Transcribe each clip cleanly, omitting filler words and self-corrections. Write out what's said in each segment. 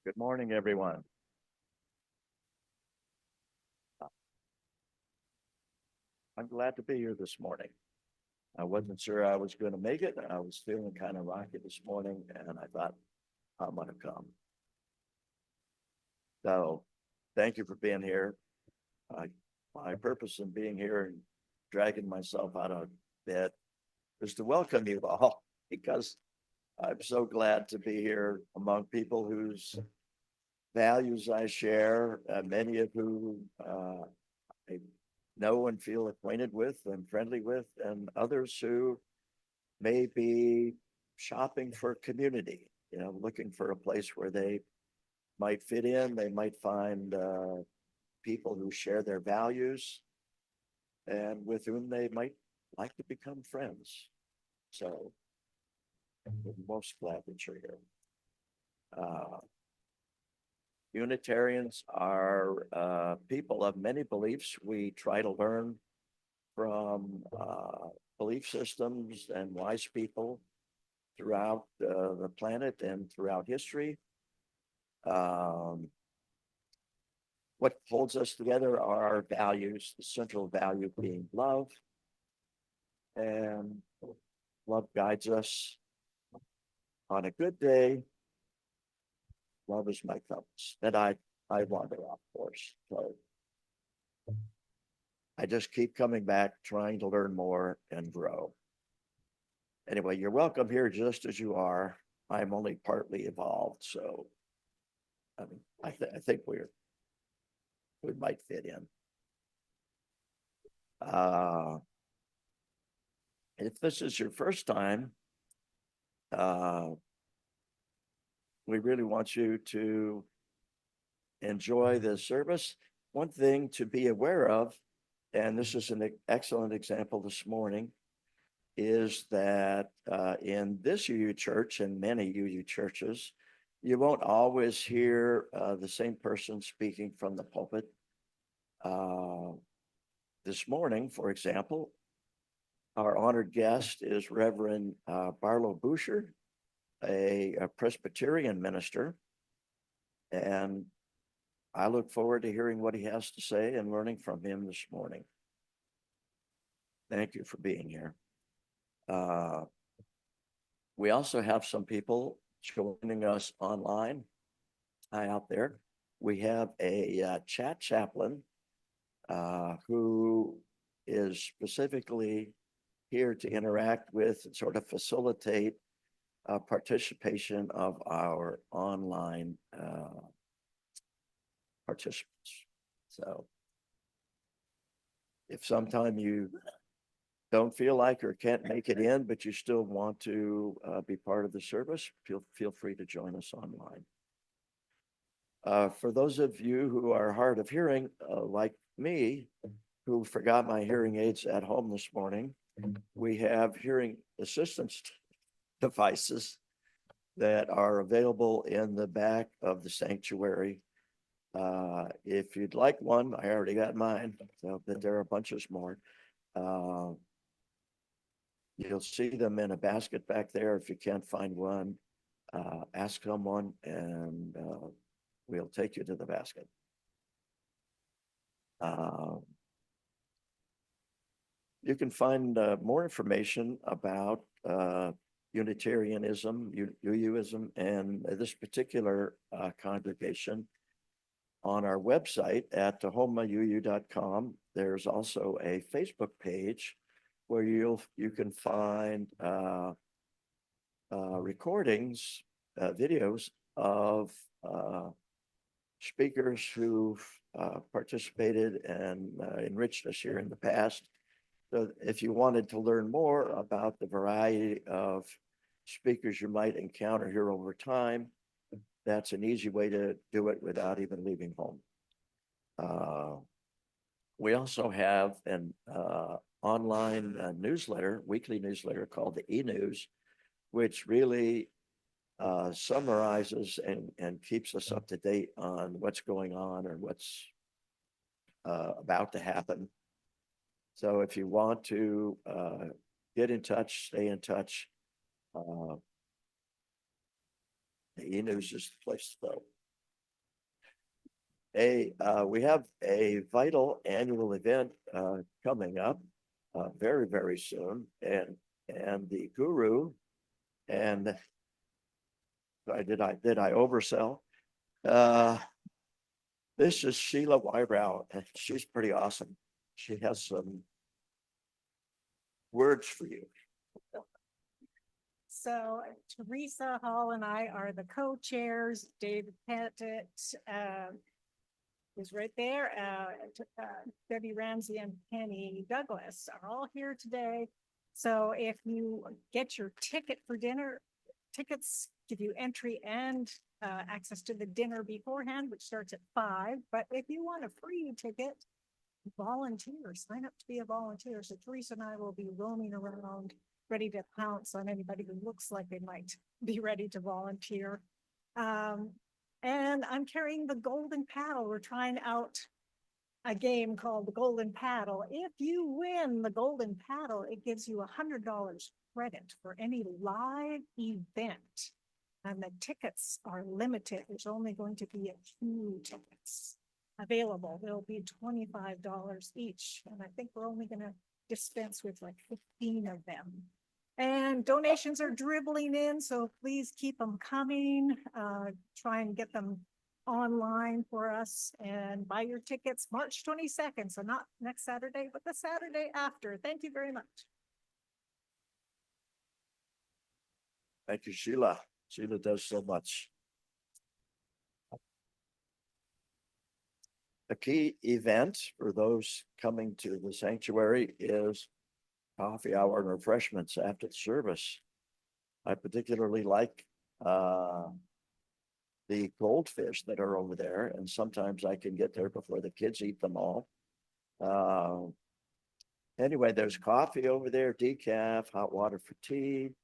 Good morning, everyone. I'm glad to be here this morning. I wasn't sure I was going to make it. I was feeling kind of rocky this morning, and I thought, I'm going to come. So, thank you for being here. My purpose in being here and dragging myself out of bed is to welcome you all because I'm so glad to be here among people whose values I share, many of whom I know and feel acquainted with and friendly with, and others who may be shopping for community, looking for a place where they might fit in. They might find people who share their values and with whom they might like to become friends. So we're most glad that you're here. Unitarians are people of many beliefs. We try to learn from belief systems and wise people throughout the planet and throughout history. What holds us together are our values, the central value being love. And love guides us. On a good day, love is my compass. And I wander off course. So I just keep coming back, trying to learn more and grow. Anyway, you're welcome here just as you are. I'm only partly evolved, so I mean, I think we might fit in. If this is your first time, we really want you to enjoy the service. One thing to be aware of, and this is an excellent example this morning, is that in this UU church and many UU churches, you won't always hear the same person speaking from the pulpit. This morning, for example, our honored guest is Reverend Barlow Buescher, a Presbyterian minister, and I look forward to hearing what he has to say and learning from him this morning. Thank you for being here. We also have some people joining us online. Hi out there. We have a chat chaplain who is specifically here to interact with and sort of facilitate participation of our online participants. So if sometime you don't feel like or can't make it in, but you still want to be part of the service, feel free to join us online. For those of you who are hard of hearing, like me, who forgot my hearing aids at home this morning, we have hearing assistance devices that are available in the back of the sanctuary. If you'd like one, I already got mine, so but there are bunches more. You'll see them in a basket back there. If you can't find one, ask someone and we'll take you to the basket. You can find more information about Unitarianism, UUism, and this particular congregation on our website at homauu.com. There's also a Facebook page where you can find recordings, videos of speakers who've participated and enriched us here in the past. So if you wanted to learn more about the variety of speakers you might encounter here over time, that's an easy way to do it without even leaving home. We also have an online newsletter, weekly newsletter called the E-News, which really summarizes and keeps us up to date on what's going on or what's about to happen. So if you want to get in touch, stay in touch, the E-News is the place to go. we have a vital annual event coming up very, very soon. And the guru, and did I oversell? This is Sheila Wybrow, and she's pretty awesome. She has some words for you. So Teresa Hall and I are the co-chairs. David Pettit is right there. Debbie Ramsey and Penny Douglas are all here today. So if you get your ticket for dinner, tickets give you entry and access to the dinner beforehand, which starts at 5. But if you want a free ticket, volunteer, sign up to be a volunteer. So Teresa and I will be roaming around, ready to pounce on anybody who looks like they might be ready to volunteer. And I'm carrying the golden paddle. We're trying out a game called the golden paddle. If you win the golden paddle, it gives you $100 credit for any live event. And the tickets are limited. There's only going to be a few tickets available. There'll be $25 each. And I think we're only going to dispense with like 15 of them. And donations are dribbling in, so please keep them coming. Try and get them online for us and buy your tickets March 22nd. So not next Saturday, but the Saturday after. Thank you very much. Thank you, Sheila. Sheila does so much. A key event for those coming to the sanctuary is coffee hour and refreshments after the service. I particularly like the goldfish that are over there, and sometimes I can get there before the kids eat them all. Anyway, there's coffee over there, decaf, hot water for tea.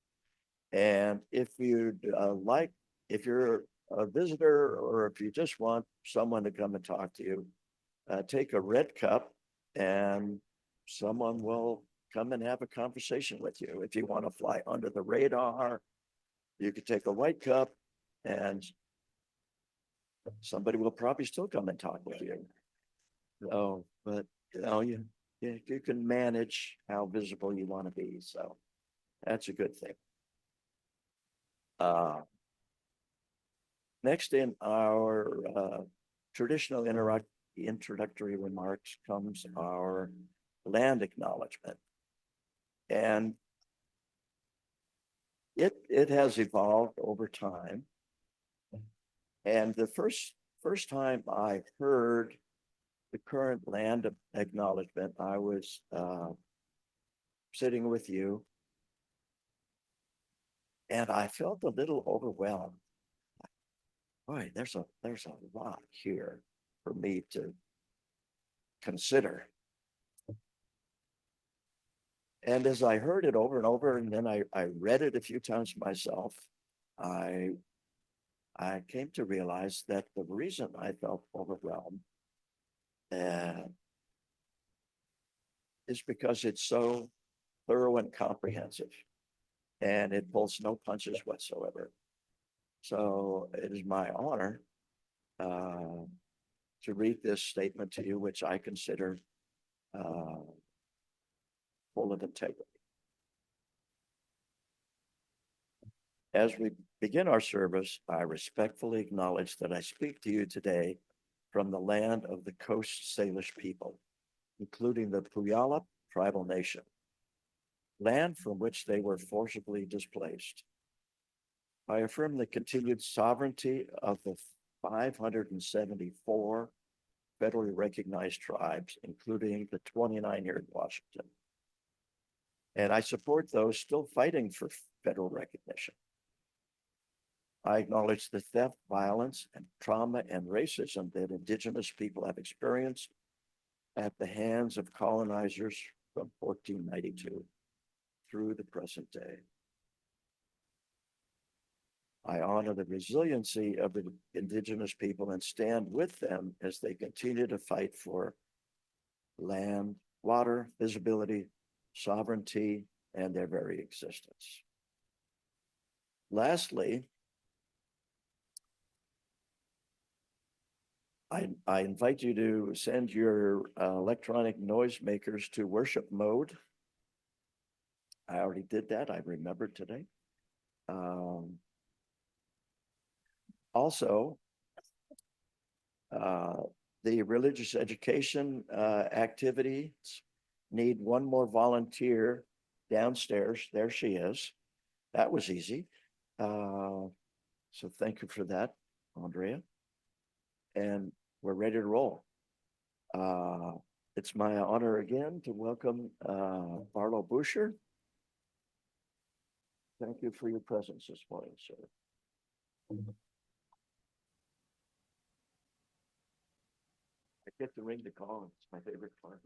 And if you'd if you're a visitor or if you just want someone to come and talk to you, take a red cup and someone will come and have a conversation with you. If you want to fly under the radar, you could take a white cup and somebody will probably still come and talk with you. So, but you can manage how visible you want to be. So that's a good thing. Next in our traditional introductory remarks comes our land acknowledgement. And it has evolved over time. And the first time I heard the current land acknowledgement, I was sitting with you, and I felt a little overwhelmed. Boy, there's a lot here for me to consider. And as I heard it over and over, and then I read it a few times myself, I came to realize that the reason I felt overwhelmed is because it's so thorough and comprehensive, and it pulls no punches whatsoever. So it is my honor to read this statement to you, which I consider full of integrity. As we begin our service, I respectfully acknowledge that I speak to you today from the land of the Coast Salish people, including the Puyallup tribal nation, land from which they were forcibly displaced. I affirm the continued sovereignty of the 574 federally recognized tribes, including the 29 here in Washington. And I support those still fighting for federal recognition. I acknowledge the theft, violence, and trauma and racism that Indigenous people have experienced at the hands of colonizers from 1492 through the present day. I honor the resiliency of the Indigenous people and stand with them as they continue to fight for land, water, visibility, sovereignty, and their very existence. Lastly, I invite you to send your electronic noisemakers to worship mode. I already did that. I remembered today. Also, the religious education activities need one more volunteer downstairs. There she is. That was easy. So thank you for that, Andrea. And we're ready to roll. It's my honor again to welcome Barlow Buescher. Thank you for your presence this morning, sir. I get to ring the call. It's my favorite part.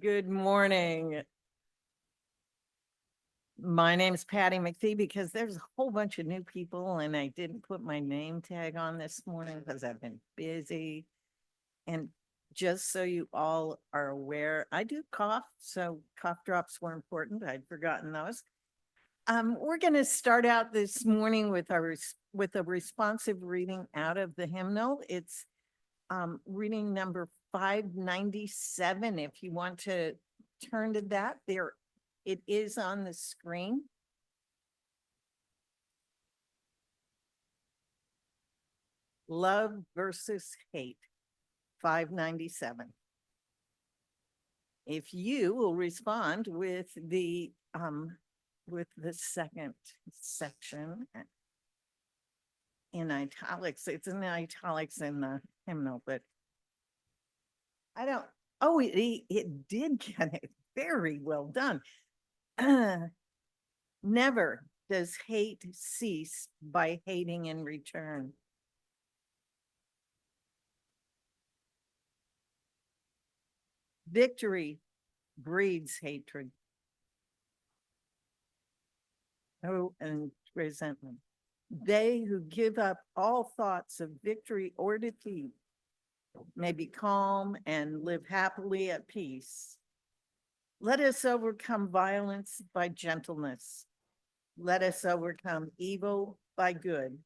Good morning. My name is Patty McPhee because there's a whole bunch of new people and I didn't put my name tag on this morning because I've been busy. And just so you all are aware, I do cough, so cough drops were important. I'd forgotten those. We're going to start out this morning with a responsive reading out of the hymnal. It's reading number 597. If you want to turn to that, there it is on the screen. Love versus hate, 597. If you will respond with the second section in italics. It's in the italics in the hymnal, but I don't, oh, it did get it. Very well done. Never does hate cease by hating in return. Victory breeds hatred. Oh, and resentment. They who give up all thoughts of victory or defeat may be calm and live happily at peace. Let us overcome violence by gentleness. Let us overcome evil by good.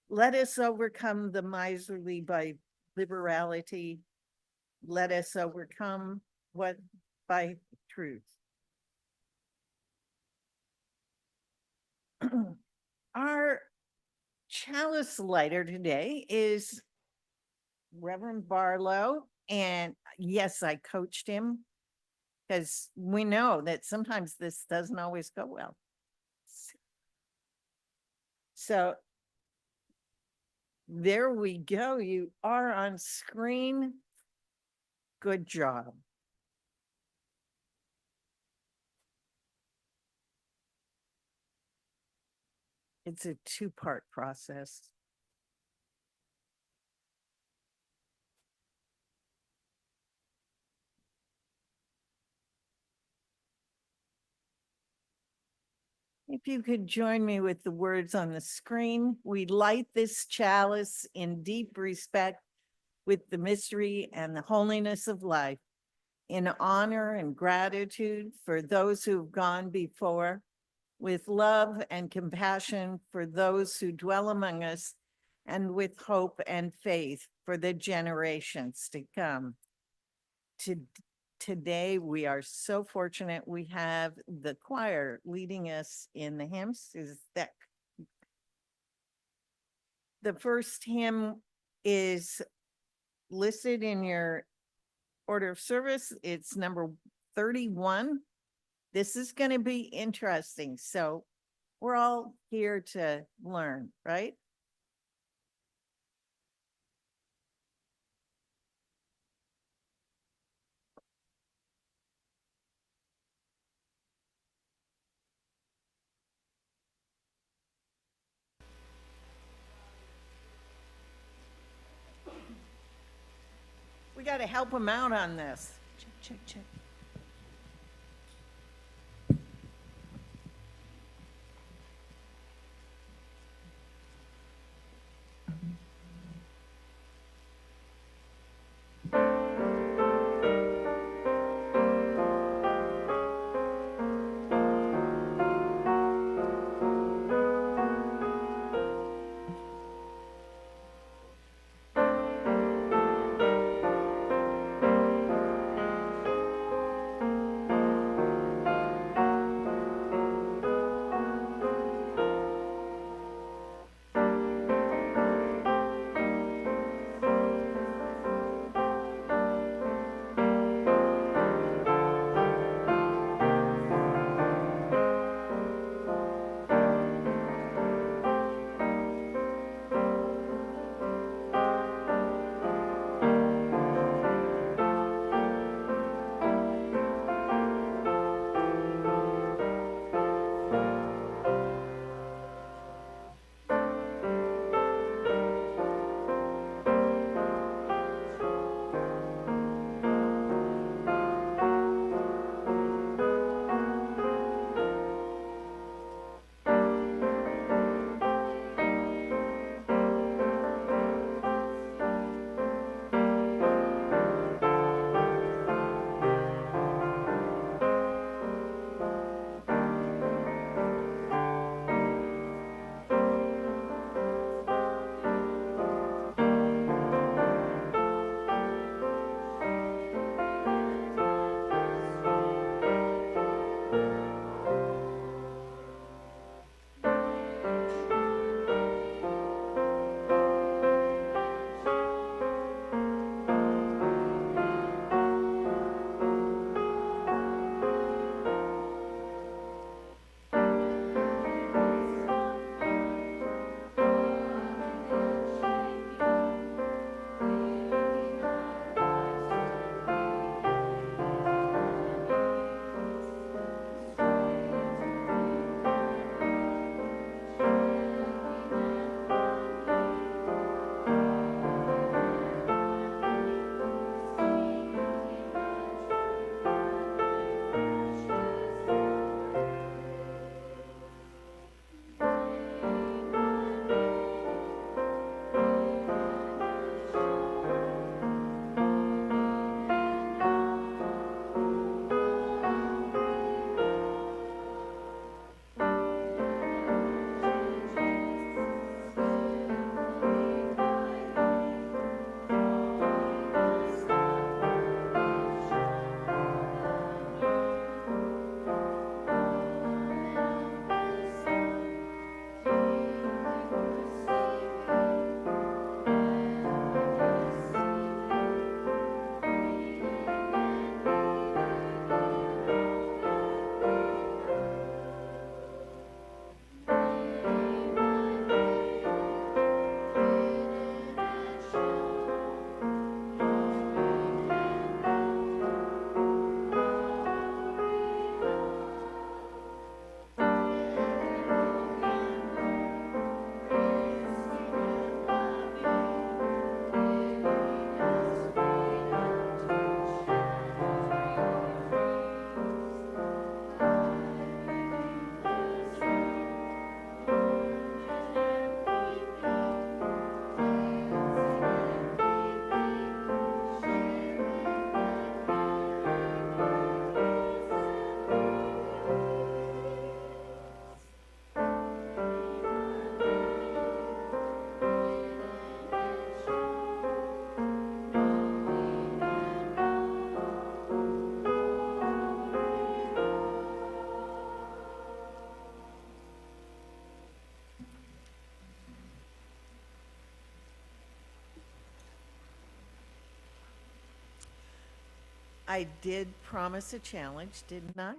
Let us overcome the miserly by liberality. Let us overcome what by truth. Our chalice lighter today is Reverend Barlow. And yes, I coached him because we know that sometimes this doesn't always go well. So there we go. You are on screen. Good job. It's a two-part process. If you could join me with the words on the screen, we light this chalice in deep respect with the mystery and the holiness of life, in honor and gratitude for those who've gone before, with love and compassion for those who dwell among us, and with hope and faith for the generations to come. Today, we are so fortunate we have the choir leading us in the hymns. Is that the first hymn is listed in your order of service? It's number 31. This is going to be interesting. So we're all here to learn, right? We got to help them out on this. Check, check, check. I did promise a challenge, didn't I?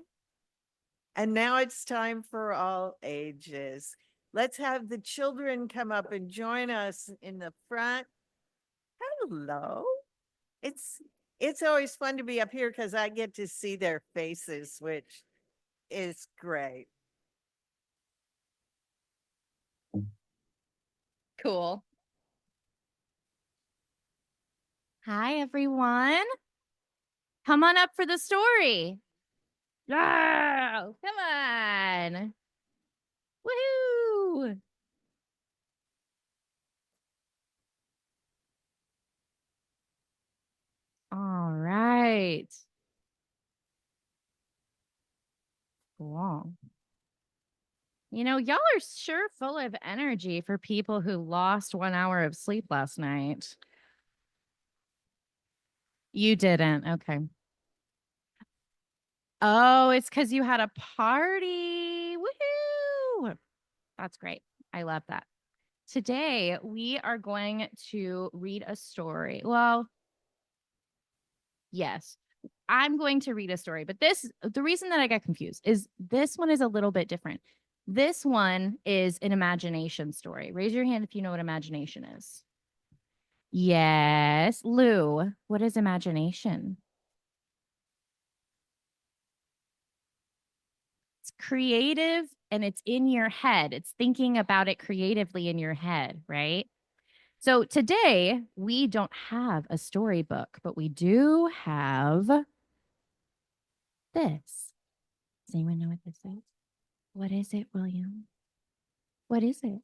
And now it's time for all ages. Let's have the children come up and join us in the front. Hello. It's always fun to be up here because I get to see their faces, which is great. Cool. Hi, everyone. Come on up for the story. Yeah, come on. Woohoo. All right. Cool. You know, y'all are sure full of energy for people who lost 1 hour of sleep last night. You didn't. Okay. Oh, it's because you had a party. Woohoo. That's great. I love that. Today, we are going to read a story. Well, yes, I'm going to read a story, but the reason that I got confused is this one is a little bit different. This one is an imagination story. Raise your hand if you know what imagination is. Yes. Lou, what is imagination? It's creative and it's in your head. It's thinking about it creatively in your head, right? So today we don't have a storybook, but we do have this. Does anyone know what this is? What is it, William? What is it?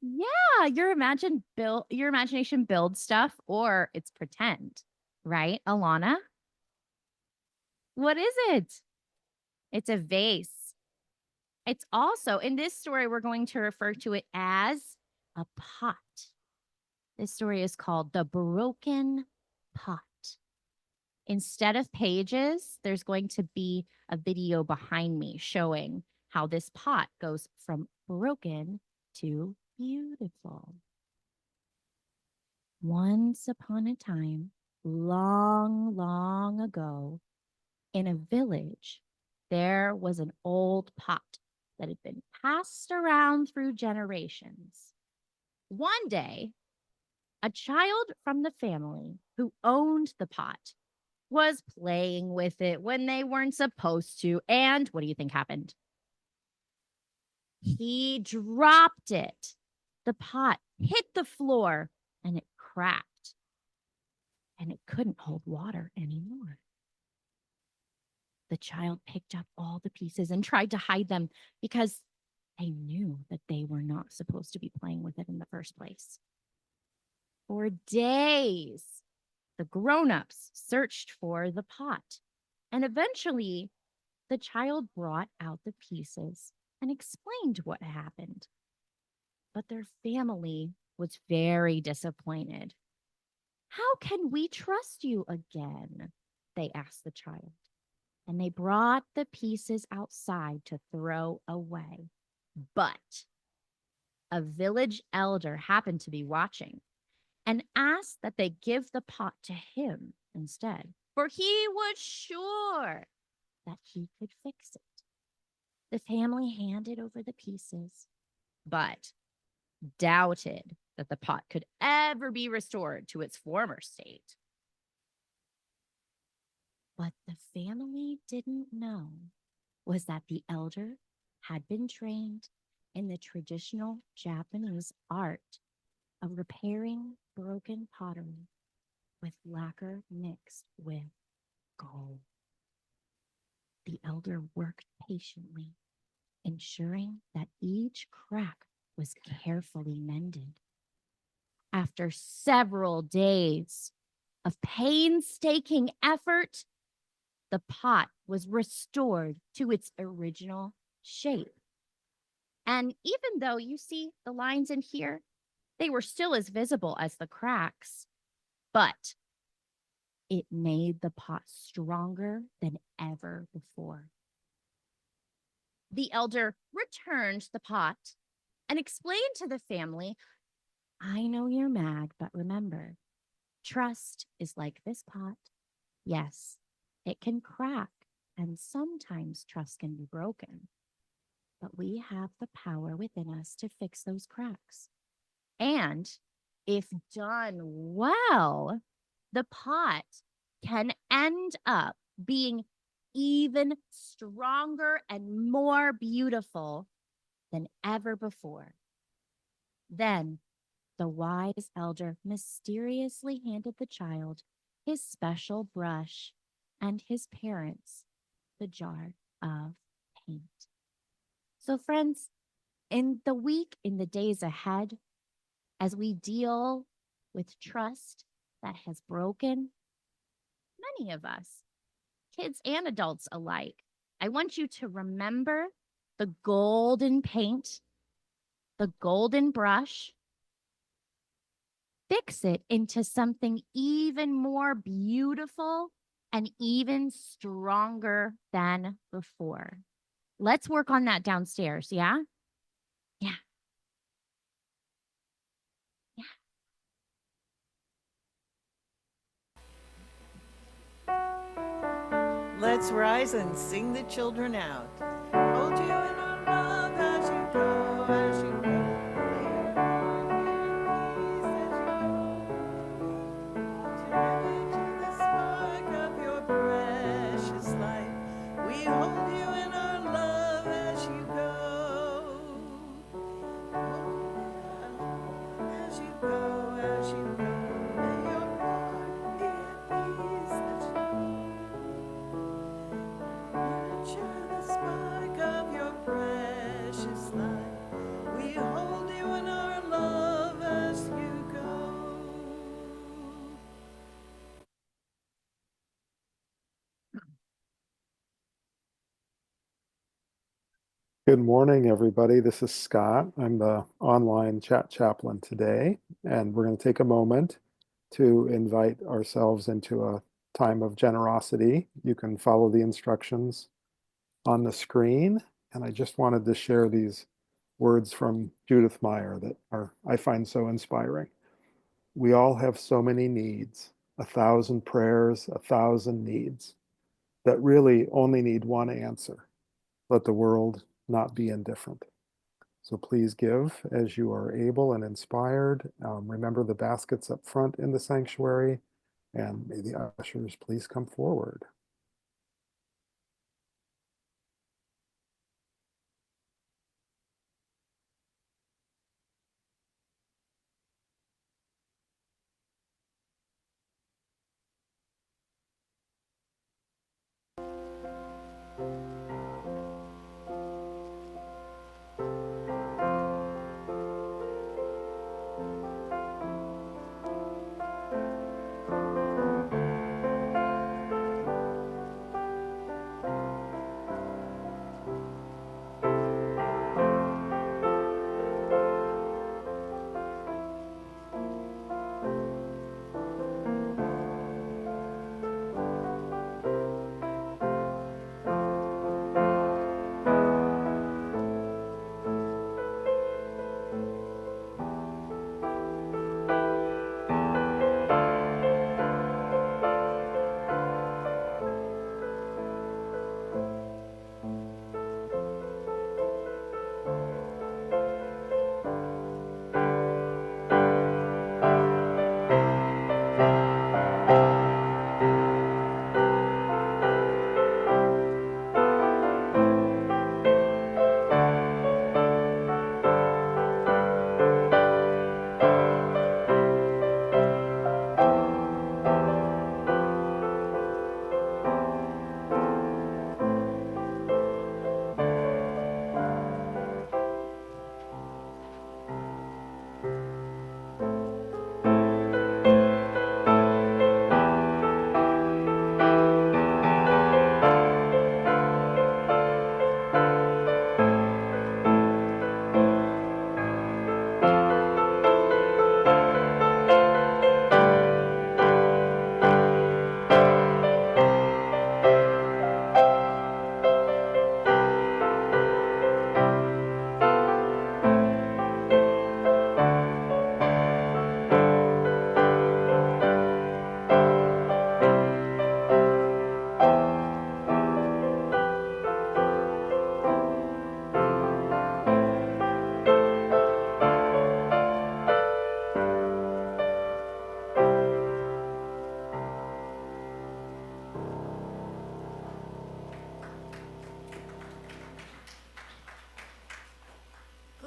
Yeah, your imagination builds stuff or it's pretend, right? Alana, what is it? It's a vase. It's also in this story, we're going to refer to it as a pot. This story is called The Broken Pot. Instead of pages, there's going to be a video behind me showing how this pot goes from broken to beautiful. Once upon a time, long, long ago, in a village, there was an old pot that had been passed around through generations. One day, a child from the family who owned the pot was playing with it when they weren't supposed to. And what do you think happened? He dropped it. The pot hit the floor and it cracked. And it couldn't hold water anymore. The child picked up all the pieces and tried to hide them because they knew that they were not supposed to be playing with it in the first place. For days, the grown-ups searched for the pot, and eventually the child brought out the pieces and explained what happened. But their family was very disappointed. How can we trust you again? They asked the child. And they brought the pieces outside to throw away. But a village elder happened to be watching and asked that they give the pot to him instead, for he was sure that he could fix it. The family handed over the pieces, but doubted that the pot could ever be restored to its former state. What the family didn't know was that the elder had been trained in the traditional Japanese art of repairing broken pottery with lacquer mixed with gold. The elder worked patiently, ensuring that each crack was carefully mended. After several days of painstaking effort, the pot was restored to its original shape. And even though you see the lines in here, they were still as visible as the cracks, but it made the pot stronger than ever before. The elder returned the pot and explained to the family, I know you're mad, but remember, trust is like this pot. Yes, it can crack, and sometimes trust can be broken. But we have the power within us to fix those cracks. And if done well, the pot can end up being even stronger and more beautiful than ever before. Then the wise elder mysteriously handed the child his special brush and his parents the jar of paint. So, friends, in the days ahead, as we deal with trust that has broken, many of us, kids and adults alike, I want you to remember the golden paint, the golden brush, fix it into something even more beautiful and even stronger than before. Let's work on that downstairs, yeah? Yeah. Let's rise and sing the children out. Hold you in our love as you go, as you go. May your heart be at peace as you go. To the spark of your precious light, we hold you in our love as you go. As you go, as you go. May your heart be at peace as you nurture the spark of your precious light. We hold you in our love as you go. Good morning, everybody. This is Scott. I'm the online chat chaplain today, and we're going to take a moment to invite ourselves into a time of generosity. You can follow the instructions on the screen, and I just wanted to share these words from Judith Meyer that I find so inspiring. We all have so many needs, 1,000 prayers, 1,000 needs that really only need one answer. Let the world not be indifferent. So please give as you are able and inspired. Remember the baskets up front in the sanctuary, and may the ushers please come forward.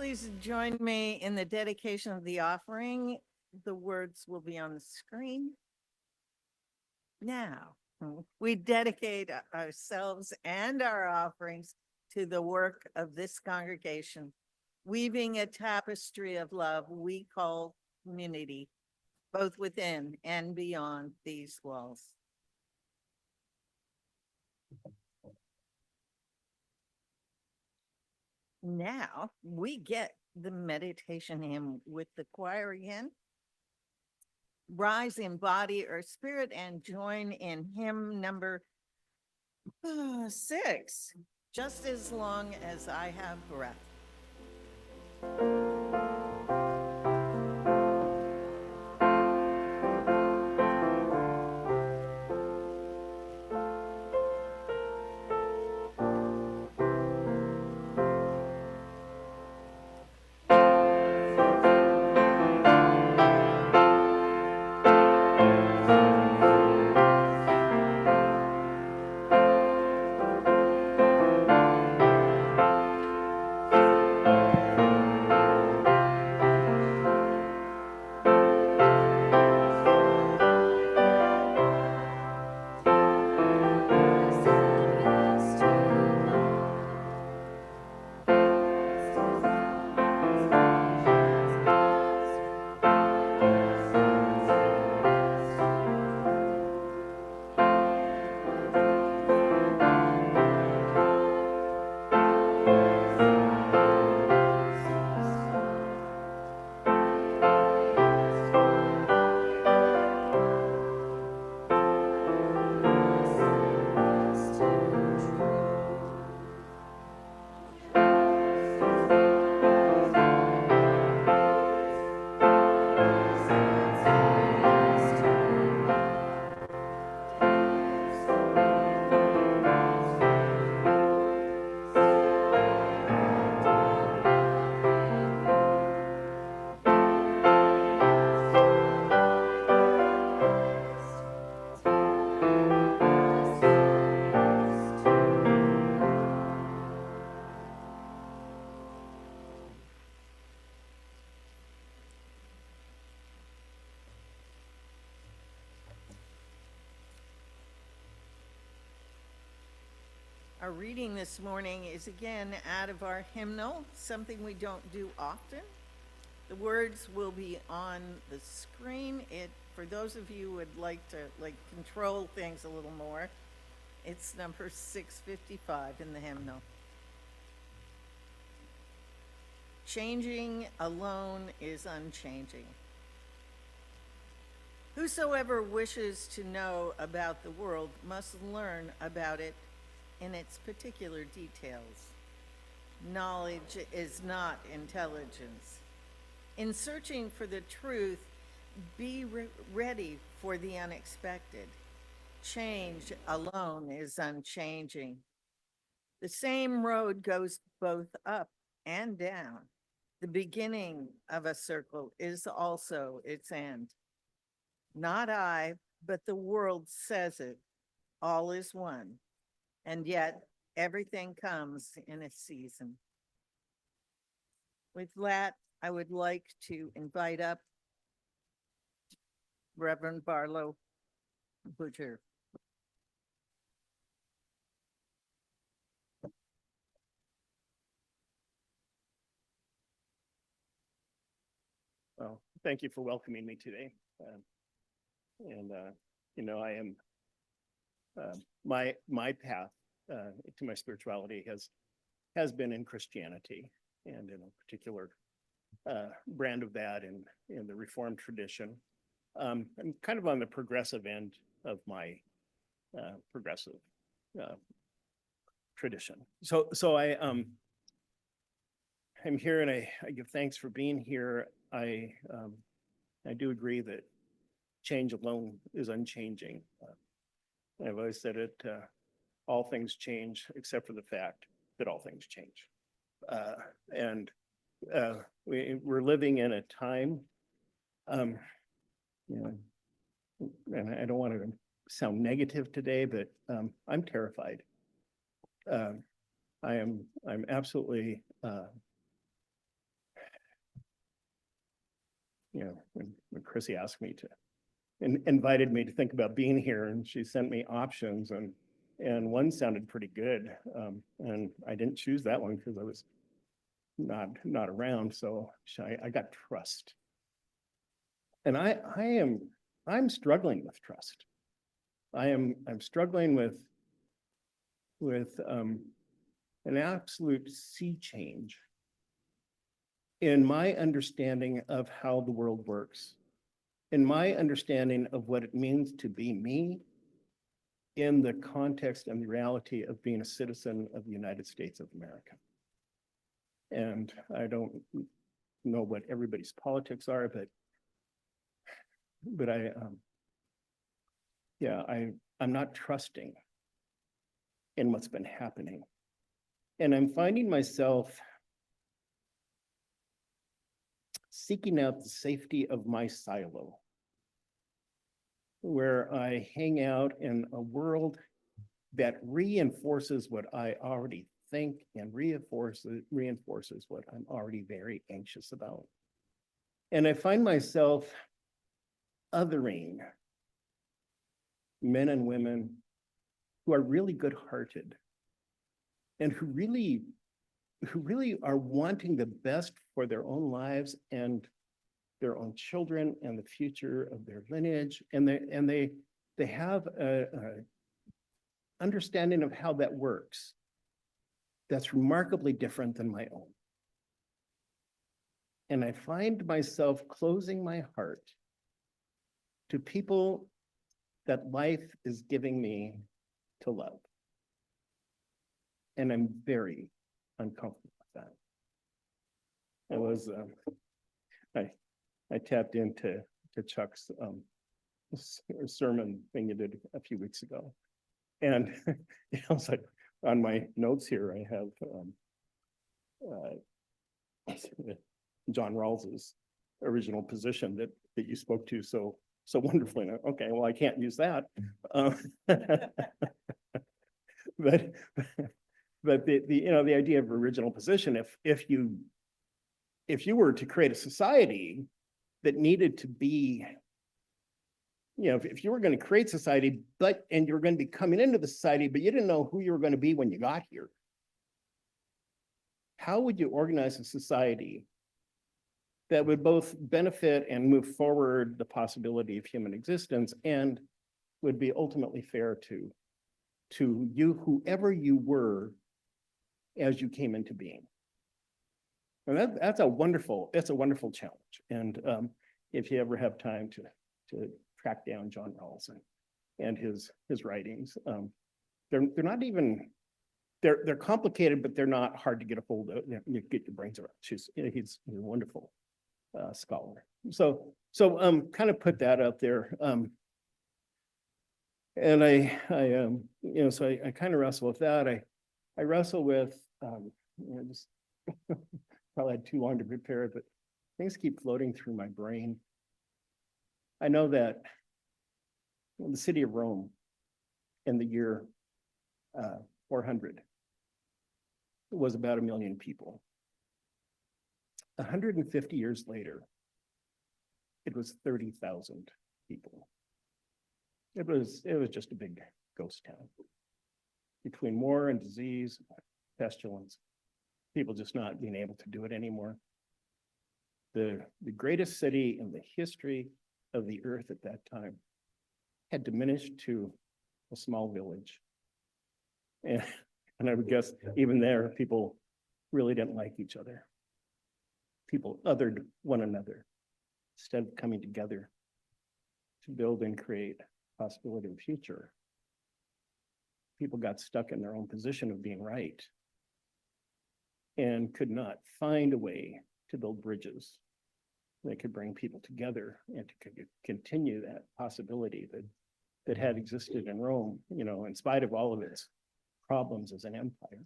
please join me in the dedication of the offering? The words will be on the screen. Now, we dedicate ourselves and our offerings to the work of this congregation, weaving a tapestry of love we call community, both within and beyond these walls. Now we get the meditation hymn with the choir again. Rise in body or spirit and join in hymn number 6, just as long as I have breath. Our reading this morning is again out of our hymnal, something we don't do often. The words will be on the screen. For those of you who would like to control things a little more, it's number 655 in the hymnal. Changing alone is unchanging. Whosoever wishes to know about the world must learn about it in its particular details. Knowledge is not intelligence. In searching for the truth, be ready for the unexpected. Change alone is unchanging. The same road goes both up and down. The beginning of a circle is also its end. Not I, but the world says it. All is one. And yet everything comes in a season. With that, I would like to invite up Reverend Barlow, Buescher. Well, thank you for welcoming me today. I am, my path to my spirituality has been in Christianity, and in a particular brand of that in the Reformed tradition. I'm kind of on the progressive end of my progressive tradition. So I'm here, and I give thanks for being here. I do agree that change alone is unchanging. I've always said it, all things change except for the fact that all things change. We're living in a time, and I don't want to sound negative today, but I'm terrified. I'm absolutely when Chrissy asked me to, and invited me to think about being here, and she sent me options, and one sounded pretty good. And I didn't choose that one because I was not around. So I got trust. And I'm struggling with trust. I'm struggling with an absolute sea change in my understanding of how the world works, in my understanding of what it means to be me in the context and the reality of being a citizen of the United States of America. And I don't know what everybody's politics are, but I'm not trusting in what's been happening. And I'm finding myself seeking out the safety of my silo, where I hang out in a world that reinforces what I already think and reinforces what I'm already very anxious about. And I find myself othering men and women who are really good-hearted and who really are wanting the best for their own lives and their own children and the future of their lineage. And they have a understanding of how that works that's remarkably different than my own. And I find myself closing my heart to people that life is giving me to love. And I'm very uncomfortable with that. I tapped into Chuck's sermon thing you did a few weeks ago. And it's like on my notes here, I have John Rawls's original position that you spoke to so wonderfully. Okay, well, I can't use that. But the idea of original position, if you were to create a society that needed to be, if you were going to create society, and you were going to be coming into the society, but you didn't know who you were going to be when you got here, how would you organize a society that would both benefit and move forward the possibility of human existence and would be ultimately fair to you, whoever you were as you came into being? And that's a wonderful challenge. And if you ever have time to track down John Rawls and his writings, they're not even, they're complicated, but they're not hard to get a hold of. You get your brains around. He's a wonderful scholar. So kind of put that out there. And I kind of wrestle with that. I wrestle with, just probably had too long to prepare it, but things keep floating through my brain. I know that the city of Rome in the year 400 was about 1 million people. 150 years later, it was 30,000 people. It was just a big ghost town. Between war and disease, pestilence, people just not being able to do it anymore. The greatest city in the history of the earth at that time had diminished to a small village. And I would guess even there, people really didn't like each other. People othered one another instead of coming together to build and create a possibility of the future. People got stuck in their own position of being right and could not find a way to build bridges that could bring people together and to continue that possibility that had existed in Rome, in spite of all of its problems as an empire.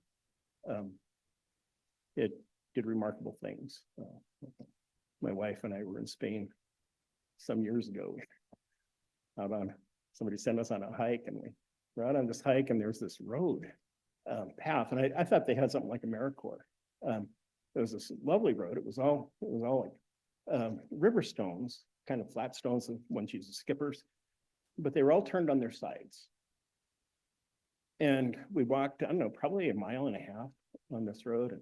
It did remarkable things. My wife and I were in Spain some years ago. Somebody sent us on a hike, and we were out on this hike, and there's this road path, and I thought they had something like AmeriCorps. There was this lovely road. It was all like river stones, kind of flat stones, and ones used as skippers, but they were all turned on their sides. And we walked, I don't know, probably 1.5 miles on this road.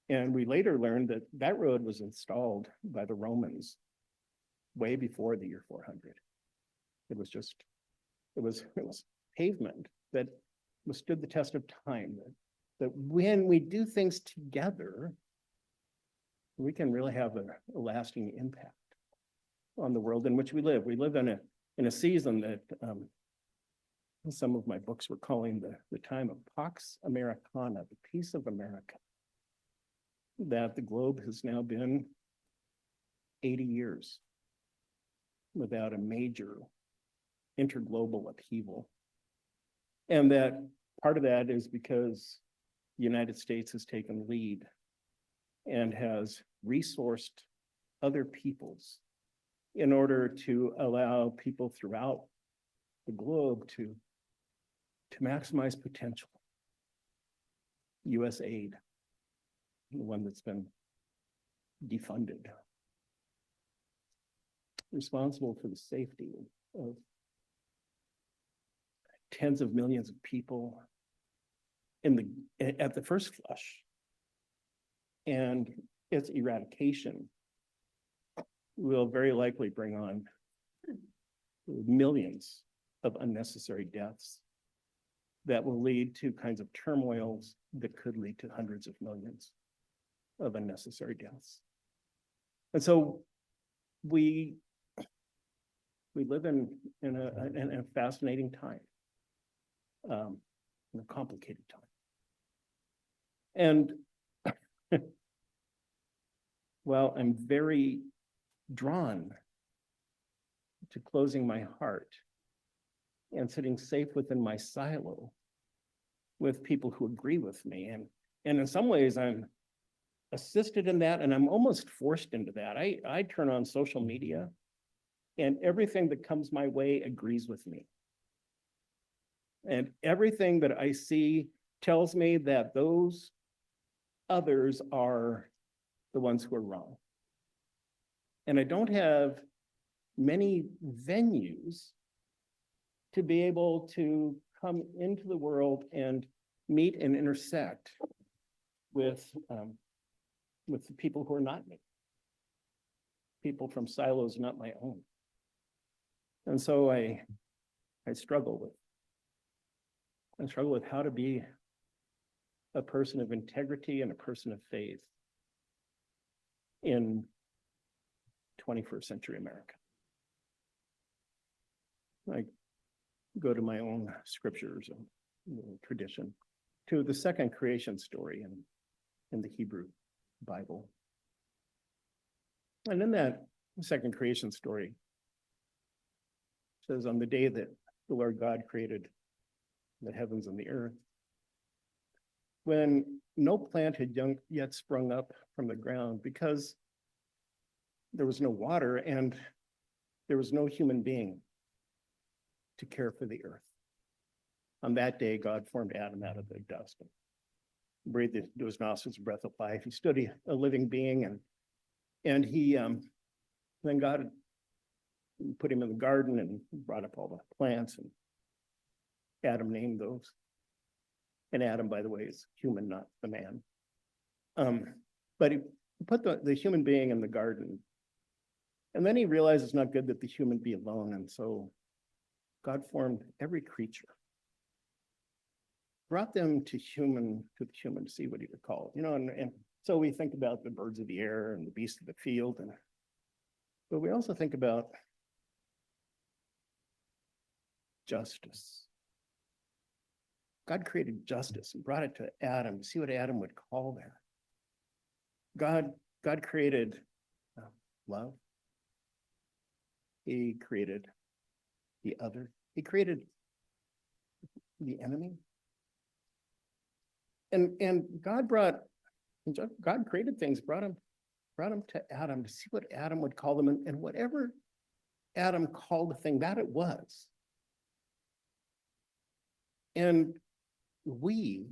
And we later learned that that road was installed by the Romans way before the year 400. It was just, it was pavement that withstood the test of time. That when we do things together, we can really have a lasting impact on the world in which we live. We live in a season that some of my books were calling the time of Pax Americana, the peace of America, that the globe has now been 80 years without a major interglobal upheaval. And that part of that is because the United States has taken lead and has resourced other peoples in order to allow people throughout the globe to maximize potential. US aid, the one that's been defunded, responsible for the safety of tens of millions of people at the first flush, and its eradication will very likely bring on millions of unnecessary deaths that will lead to kinds of turmoils that could lead to hundreds of millions of unnecessary deaths. And so we live in a fascinating time, in a complicated time. And well, I'm very drawn to closing my heart and sitting safe within my silo with people who agree with me. And in some ways, I'm assisted in that, and I'm almost forced into that. I turn on social media, and everything that comes my way agrees with me. And everything that I see tells me that those others are the ones who are wrong. And I don't have many venues to be able to come into the world and meet and intersect with the people who are not me, people from silos not my own. And so I struggle with how to be a person of integrity and a person of faith in 21st century America. I go to my own scriptures and tradition, to the second creation story in the Hebrew Bible. And in that second creation story, it says, on the day that the Lord God created the heavens and the earth, when no plant had yet sprung up from the ground because there was no water and there was no human being to care for the earth. On that day, God formed Adam out of the dust and breathed into his nostrils a breath of life. He stood a living being, and he then God put him in the garden and brought up all the plants, and Adam named those. And Adam, by the way, is human, not the man. But he put the human being in the garden, and then he realized it's not good that the human be alone, and so God formed every creature, brought them to the human to see what he would call it, and so we think about the birds of the air and the beasts of the field, but we also think about justice. God created justice and brought it to Adam to see what Adam would call there. God created love. He created the other. He created the enemy. And God created things, brought him to Adam to see what Adam would call them, and whatever Adam called the thing, that it was. And we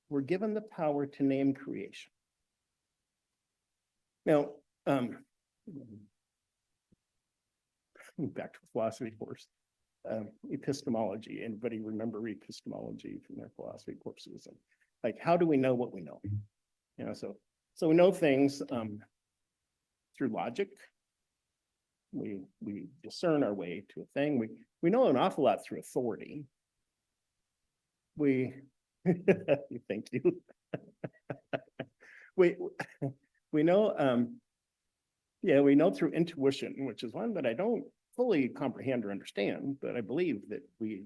were given the power to name creation. Now, Back to the philosophy course. Epistemology. Anybody remember epistemology from their philosophy courses? And like, how do we know what we know? You know, so we know things through logic. We discern our way to a thing. We know an awful lot through authority. Thank you. we know we know through intuition, which is one that I don't fully comprehend or understand, but I believe that we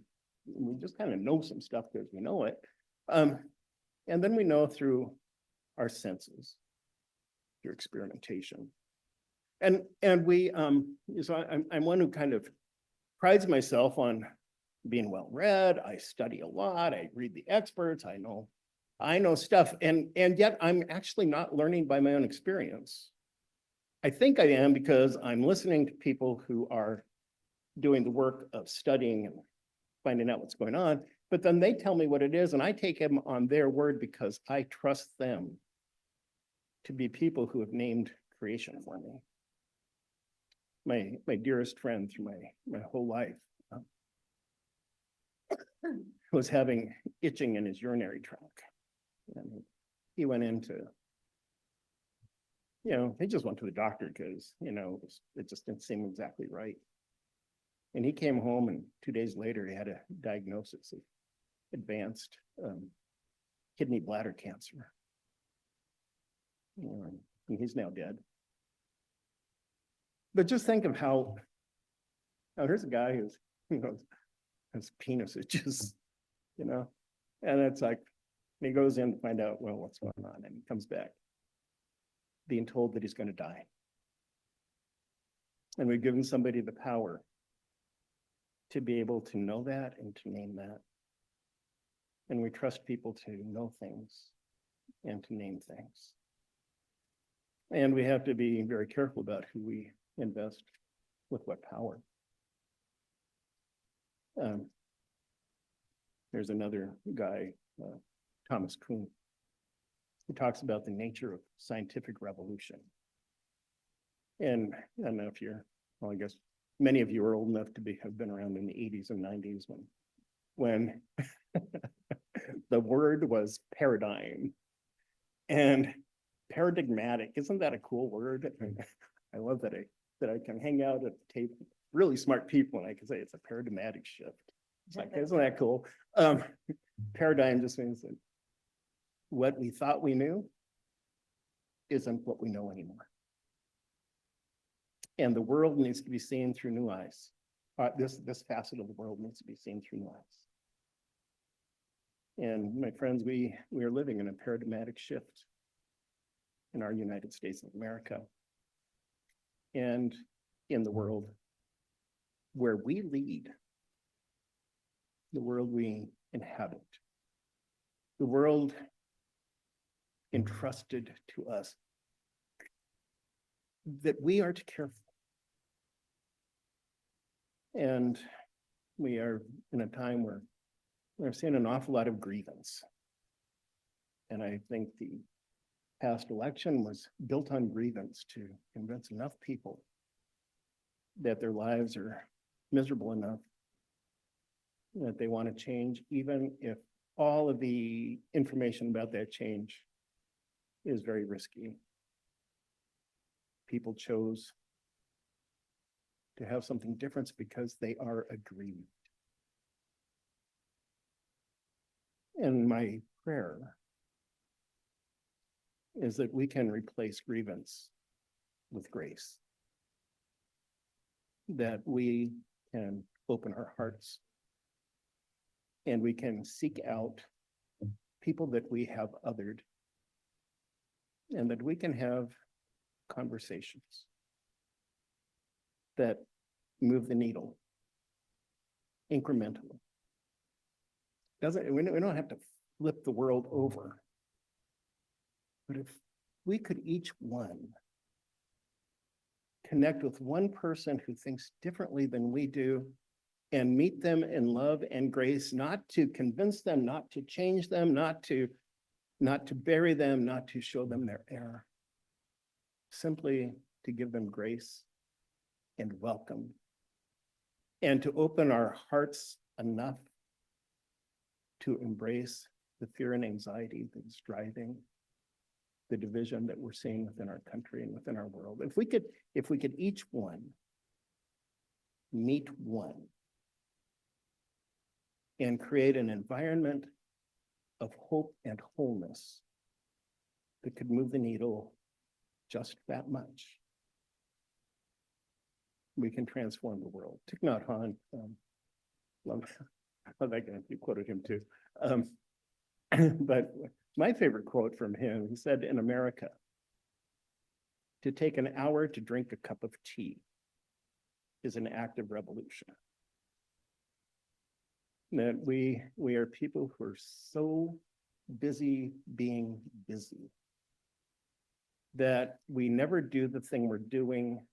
just kind of know some stuff because we know it. And then we know through our senses, through experimentation. And we so I'm one who kind of prides myself on being well read. I study a lot, I read the experts, I know stuff, and yet I'm actually not learning by my own experience. I think I am because I'm listening to people who are doing the work of studying and finding out what's going on, but then they tell me what it is, and I take them on their word because I trust them to be people who have named creation for me. My dearest friend through my whole life was having itching in his urinary tract. And he went into, he just went to the doctor because, it just didn't seem exactly right. And he came home, and 2 days later, he had a diagnosis of advanced kidney bladder cancer. And he's now dead. But just think of how, here's a guy who's, his penis is just, and it's like, and he goes in to find out, well, what's going on, and he comes back being told that he's going to die. And we've given somebody the power to be able to know that and to name that. And we trust people to know things and to name things. And we have to be very careful about who we invest with what power. There's another guy, Thomas Kuhn, who talks about the nature of scientific revolution. And I don't know if I guess many of you are old enough to have been around in the 80s and 90s when the word was paradigm. And paradigmatic, isn't that a cool word? I love that I can hang out at the table, really smart people, and I can say it's a paradigmatic shift. It's like, isn't that cool? Paradigm just means that what we thought we knew isn't what we know anymore. And the world needs to be seen through new eyes. This facet of the world needs to be seen through new eyes. And my friends, we are living in a paradigmatic shift in our United States of America and in the world where we lead, the world we inhabit, the world entrusted to us that we are to care for. And we are in a time where we're seeing an awful lot of grievance. And I think the past election was built on grievance to convince enough people that their lives are miserable enough that they want to change, even if all of the information about that change is very risky. People chose to have something different because they are aggrieved. And my prayer is that we can replace grievance with grace, that we can open our hearts and we can seek out people that we have othered, and that we can have conversations that move the needle incrementally. We don't have to flip the world over, but if we could each one connect with one person who thinks differently than we do and meet them in love and grace, not to convince them, not to change them, not to bury them, not to show them their error, simply to give them grace and welcome, and to open our hearts enough to embrace the fear and anxiety that's driving the division that we're seeing within our country and within our world. If we could each one meet one and create an environment of hope and wholeness that could move the needle just that much, we can transform the world. Thich Nhat Hanh, love that guy, you quoted him too. But my favorite quote from him, he said, in America, to take an hour to drink a cup of tea is an act of revolution. That we are people who are so busy being busy that we never do the thing we're doing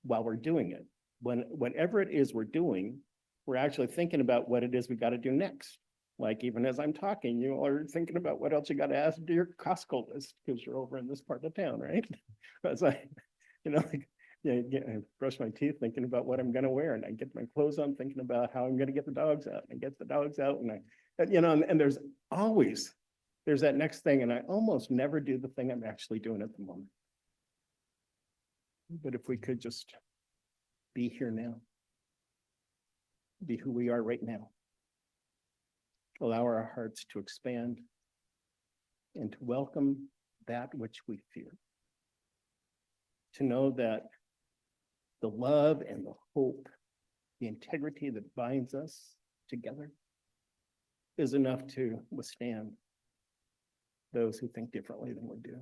while we're doing it. Whatever it is we're doing, we're actually thinking about what it is we got to do next. Like even as I'm talking, you are thinking about what else you got to add to your Costco list because you're over in this part of town, right? It's like, like, I brush my teeth thinking about what I'm going to wear, and I get my clothes on thinking about how I'm going to get the dogs out. And I get the dogs out, and and there's always that next thing, and I almost never do the thing I'm actually doing at the moment. But if we could just be here now, be who we are right now, allow our hearts to expand and to welcome that which we fear, to know that the love and the hope, the integrity that binds us together is enough to withstand those who think differently than we do.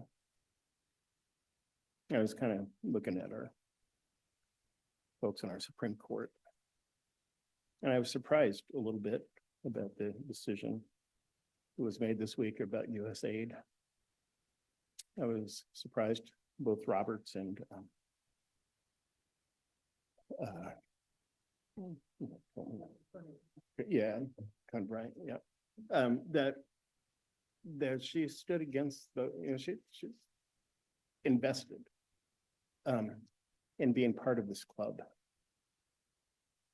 I was kind of looking at our folks in our Supreme Court, and I was surprised a little bit about the decision that was made this week about U.S. aid. I was surprised both Roberts and Convey, that she stood against the, she's invested in being part of this club,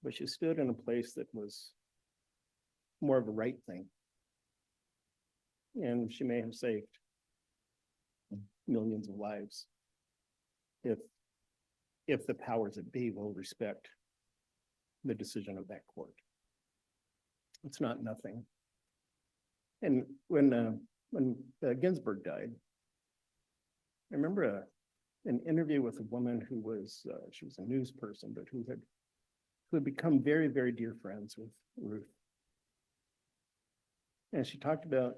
but she stood in a place that was more of a right thing, and she may have saved millions of lives if the powers that be will respect the decision of that court. It's not nothing. And when Ginsburg died, I remember an interview with a woman who was, she was a news person, but who had become very, very dear friends with Ruth. And she talked about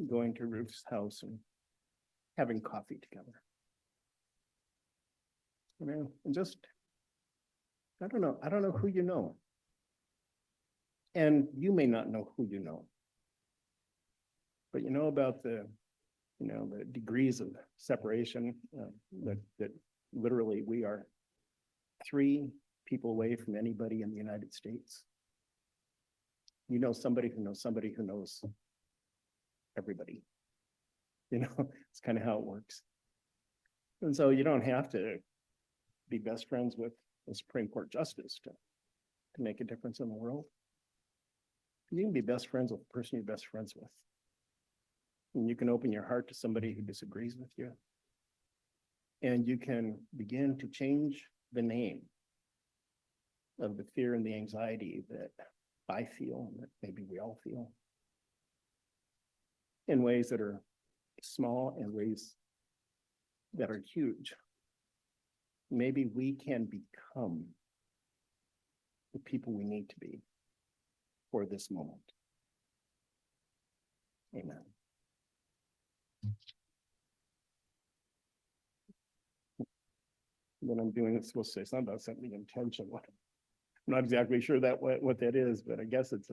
going to Ruth's house and having coffee together. And just, I don't know who you know. And you may not know who you know. But you know about the degrees of separation, that literally we are 3 people away from anybody in the United States. You know somebody who knows somebody who knows everybody. It's kind of how it works. And so you don't have to be best friends with a Supreme Court justice to make a difference in the world. You can be best friends with the person you're best friends with. And you can open your heart to somebody who disagrees with you. And you can begin to change the name of the fear and the anxiety that I feel, and that maybe we all feel, in ways that are small and ways that are huge. Maybe we can become the people we need to be for this moment. Amen. When I'm doing it, supposed to say something about something intentional. I'm not exactly sure that what that is, but I guess it's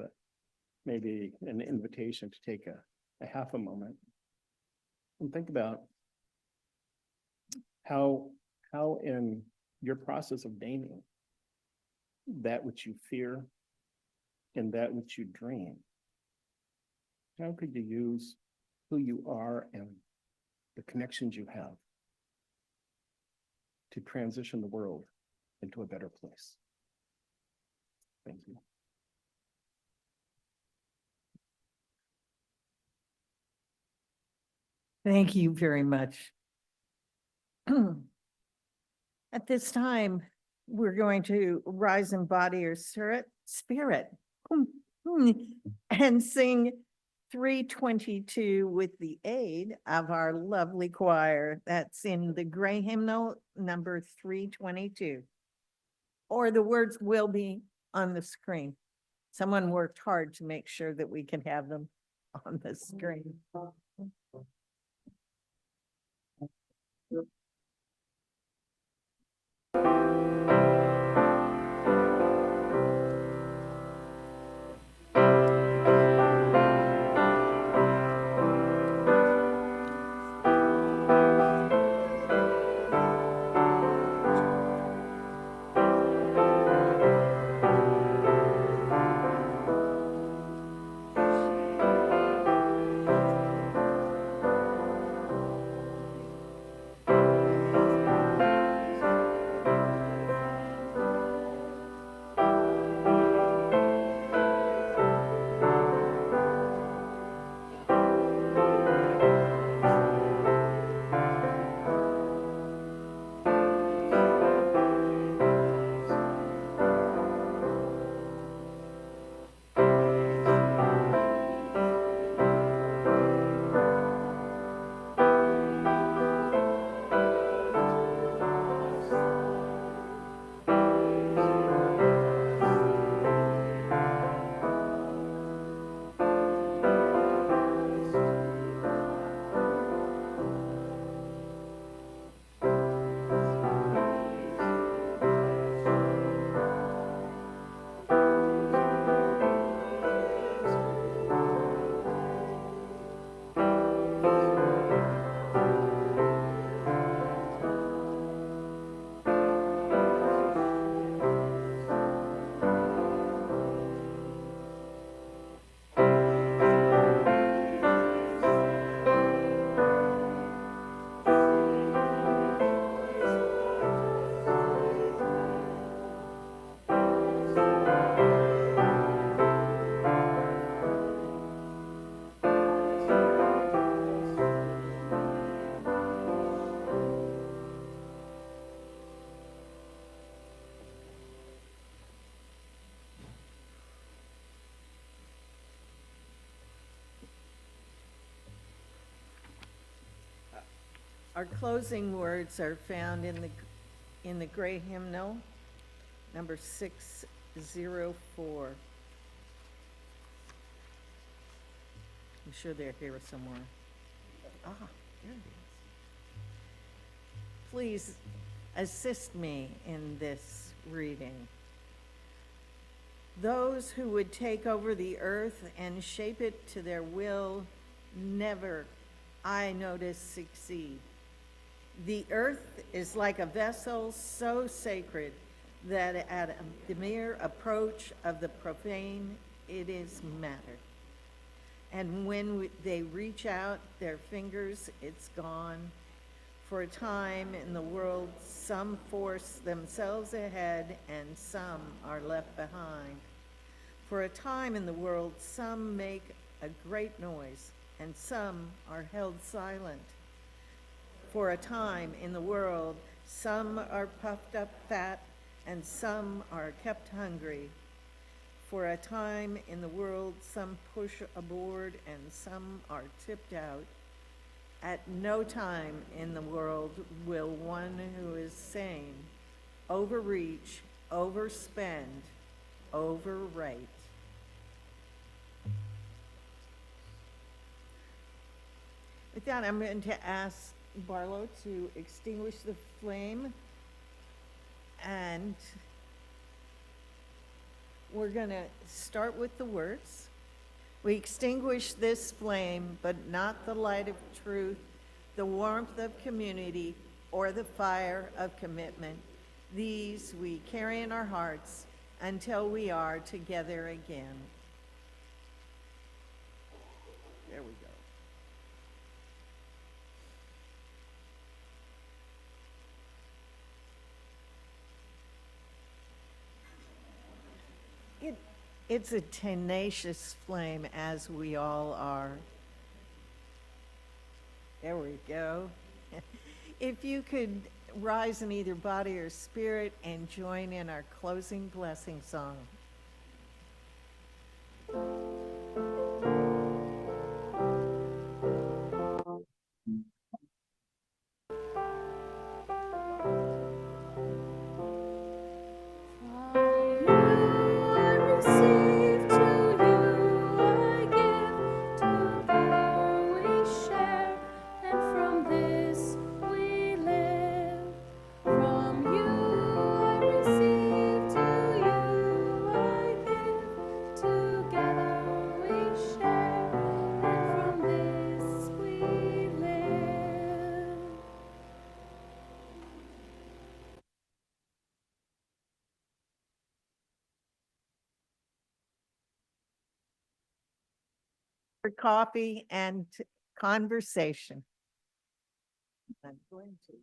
maybe an invitation to take a half a moment and think about how in your process of naming that which you fear and that which you dream, how could you use who you are and the connections you have to transition the world into a better place. Thank you. Thank you very much. At this time, we're going to rise in body or spirit and sing 322 with the aid of our lovely choir. That's in the gray hymnal number 322. Or the words will be on the screen. Someone worked hard to make sure that we can have them on the screen. Our closing words are found in the gray hymnal, number 604. I'm sure they're here somewhere. Ah, there it is. Please assist me in this reading. Those who would take over the earth and shape it to their will never, I notice, succeed. The earth is like a vessel so sacred that at the mere approach of the profane, it is matter. And when they reach out their fingers, it's gone. For a time in the world, some force themselves ahead and some are left behind. For a time in the world, some make a great noise and some are held silent. For a time in the world, some are puffed up fat and some are kept hungry. For a time in the world, some push aboard and some are tipped out. At no time in the world will one who is sane overreach, overspend, overrate. With that, I'm going to ask Barlow to extinguish the flame, and we're going to start with the words. We extinguish this flame, but not the light of truth, the warmth of community, or the fire of commitment. These we carry in our hearts until we are together again. There we go. It's a tenacious flame, as we all are. There we go. If you could rise in either body or spirit and join in our closing blessing song. For coffee and conversation. I'm going to.